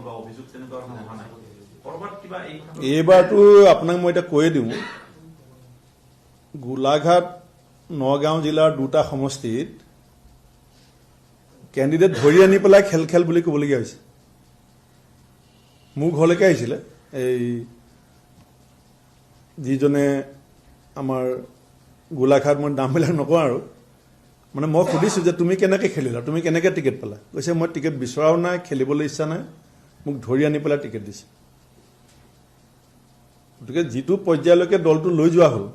বা অভিযোগ তেনেকুৱা অহা নাই কৰবাত কিবা এই এইবাৰটো আপোনাক মই এটা কৈয়ে দিওঁ গোলাঘাট নগাঁও জিলাৰ দুটা সমষ্টিত কেণ্ডিডেট ধৰি আনি পেলাই খেল বুলি ক'বলগীয়া হৈছে মোৰ ঘৰলৈকে আহিছিলে এই যিজনে আমাৰ গোলাঘাট মই নামবিলাক নকওঁ আৰু মানে মই সুধিছোঁ যে তুমি কেনেকৈ খেলিলা তুমি কেনেকৈ টিকেট পালা কৈছে মই টিকেট বিচৰাও নাই খেলিবলৈ ইচ্ছা নাই মোক ধৰি আনি পেলাই টিকেট দিছে গতিকে যিটো পৰ্যায়লৈকে দলটো লৈ যোৱা হ'ল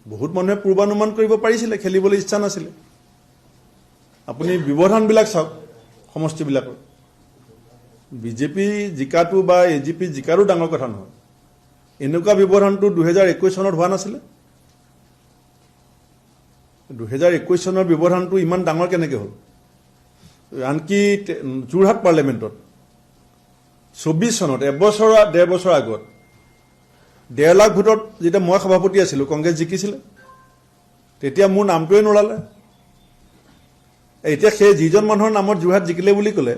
বহুত মানুহে পূৰ্বানুমান কৰিব পাৰিছিলে খেলিবলৈ ইচ্ছা নাছিলে আপুনি ব্যৱধানবিলাক চাওক সমষ্টিবিলাকৰ বিজেপি জিকাটো বা এজিপি জিকাৰো ডাঙৰ কথা নহয় এনেকুৱা ব্যৱধানটো 2021 চনত হোৱা নাছিলে 2021 চনৰ ব্যৱধানটো ইমান ডাঙৰ কেনেকৈ হ'ল আনকি যোৰহাট পাৰ্লিয়ামেণ্টত 24 চনত এবছৰ ডেৰ বছৰ আগত 1.5 লাখ ভোটত যেতিয়া মই সভাপতি আছিলোঁ কংগ্ৰেছ জিকিছিলে তেতিয়া মোৰ নামটোৱে নোলালে এতিয়া সেই যিজন মানুহৰ নামত যোৰহাট জিকিলে বুলি ক'লে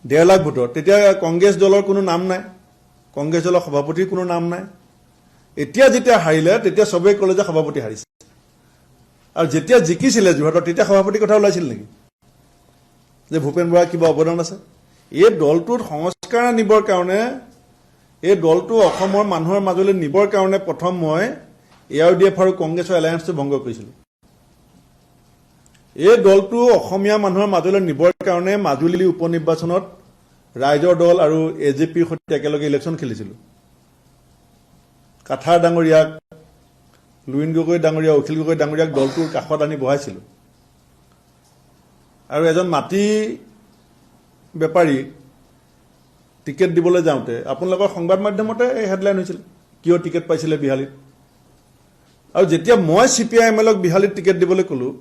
1.5 লাখ ভোটত তেতিয়া কংগ্ৰেছ দলৰ কোনো নাম নাই কংগ্ৰেছ দলৰ সভাপতিৰ কোনো নাম নাই এতিয়া যেতিয়া হাৰিলে তেতিয়া চবেই ক'লে যে সভাপতি হাৰিছে আৰু যেতিয়া জিকিছিলে যোৰহাটত তেতিয়া সভাপতিৰ কথা ওলাইছিল নেকি যে ভূপেন বৰাৰ কিবা অৱদান আছে এই দলটোত সংস্কাৰ আনিবৰ কাৰণে এই দলটো অসমৰ মানুহৰ মাজলৈ নিবৰ কাৰণে প্ৰথম মই ARDF আৰু কংগ্ৰেছৰ এলায়েন্সটো ভংগ কৰিছিলোঁ এই দলটো অসমীয়া মানুহৰ মাজলৈ নিবৰ কাৰণে মাজুলী উপ নিৰ্বাচনত ৰাইজৰ দল আৰু এজেপিৰ সৈতে একেলগে ইলেকশ্যন খেলিছিলোঁ কাঠাৰ ডাঙৰীয়াক লুইন গগৈ ডাঙৰীয়া অখিল গগৈ ডাঙৰীয়াক দলটোৰ কাষত আনি বহাইছিলোঁ আৰু এজন মাটি বেপাৰী টিকেট দিবলৈ যাওঁতে আপোনালোকৰ সংবাদ মাধ্যমতে এই হেডলাইন হৈছিল কিয় টিকেট পাইছিলে বিহালীত আৰু যেতিয়া মই CPI-MLক বিহালীত টিকেট দিবলৈ ক'লোঁ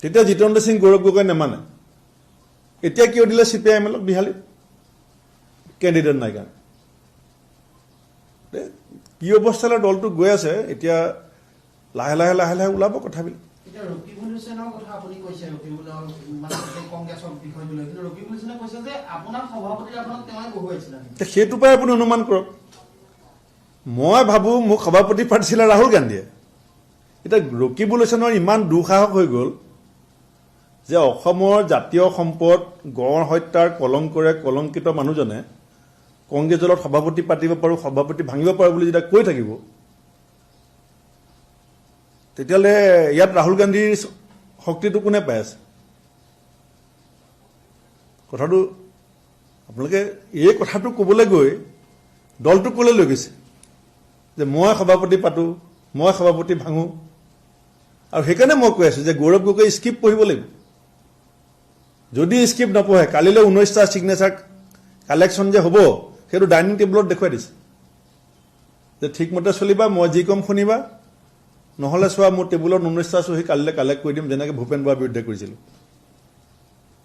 তেতিয়া জিতেন্দ্ৰ সিং গৌৰৱ গগৈ নেমানে এতিয়া কিয় দিলে CPI-MLক বিহালীত কেণ্ডিডেট নাই কাৰণে কি অৱস্থালৈ দলটো গৈ আছে এতিয়া লাহে লাহে ওলাব কথাবিলাক সেইটোৰ পৰাই আপুনি অনুমান কৰক মই ভাবোঁ মোক সভাপতি পাতিছিলে ৰাহুল গান্ধীয়ে এতিয়া ৰকিবুল হুছেইনৰ ইমান দুঃসাহস হৈ গ'ল যে অসমৰ জাতীয় সম্পদ গড় হত্যাৰ কলংকৰে কলংকিত মানুহজনে কংগ্ৰেছ দলত সভাপতি পাতিব পাৰোঁ সভাপতি ভাঙিব পাৰোঁ বুলি যেতিয়া কৈ থাকিব তেতিয়াহ'লে ইয়াত ৰাহুল গান্ধীৰ শক্তিটো কোনে পাই আছে কথাটো আপোনালোকে এই কথাটো ক'বলৈ গৈ দলটো ক'লৈ লৈ গৈছে যে মই সভাপতি পাতোঁ মই সভাপতি ভাঙোঁ আৰু সেইকাৰণে মই কৈ আছোঁ যে গৌৰৱ গগৈ স্ক্ৰিপ্ট পঢ়িব লাগিব যদি স্ক্ৰিপ্ট নপঢ়ে কালিলৈ 19টা ছিগনেচাৰ কালেকশ্যন যে হ'ব সেইটো ডাইনিং টেবুলত দেখুৱাই দিছে যে ঠিকমতে চলিবা মই যি কম শুনিবা নহ'লে চোৱা মোৰ টেবুলত 19টা চহী কালিলৈ কালেক্ট কৰি দিম যেনেকৈ ভূপেন বৰাৰ বিৰুদ্ধে কৰিছিলোঁ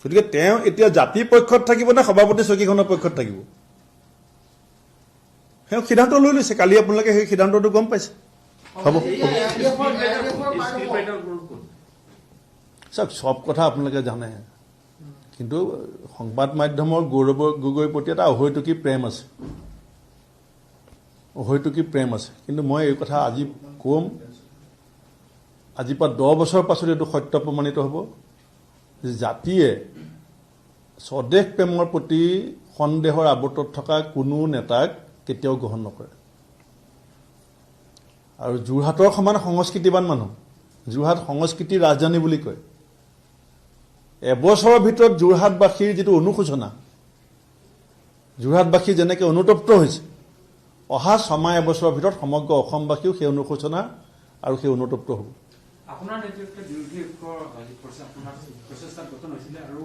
গতিকে তেওঁ এতিয়া জাতিৰ পক্ষত থাকিব নে সভাপতি চকীখনৰ পক্ষত থাকিব তেওঁ সিদ্ধান্ত লৈ লৈছে কালি আপোনালোকে সেই সিদ্ধান্তটো গম পাইছে হ'ব চাওক চব কথা আপোনালোকে জানে কিন্তু সংবাদ মাধ্যমৰ গৌৰৱ গগৈৰ প্ৰতি এটা অহৈতুকী প্ৰেম আছে কিন্তু মই এই কথা আজি ক'ম আজিৰ পৰা 10 বছৰ পাছত এইটো সত্য প্ৰমাণিত হ'ব যে জাতিয়ে স্বদেশ প্ৰেমৰ প্ৰতি সন্দেহৰ আৱৰ্তত থকা কোনো নেতাক কেতিয়াও গ্ৰহণ নকৰে আৰু যোৰহাটৰ সমান সংস্কৃতিবান মানুহ যোৰহাট সংস্কৃতিৰ ৰাজধানী বুলি কয় এবছৰৰ ভিতৰত যোৰহাটবাসীৰ যিটো অনুশোচনা যোৰহাটবাসী যেনেকৈ অনুতপ্ত হৈছে অহা 6 এবছৰৰ ভিতৰত সমগ্ৰ অসমবাসীও সেই অনুশোচনা আৰু সেই অনুতপ্ত হ'ব আপোনাৰ নেতৃত্বত বিৰোধী ঐক্যৰ প্ৰচেষ্টা গঠন হৈছিলে আৰু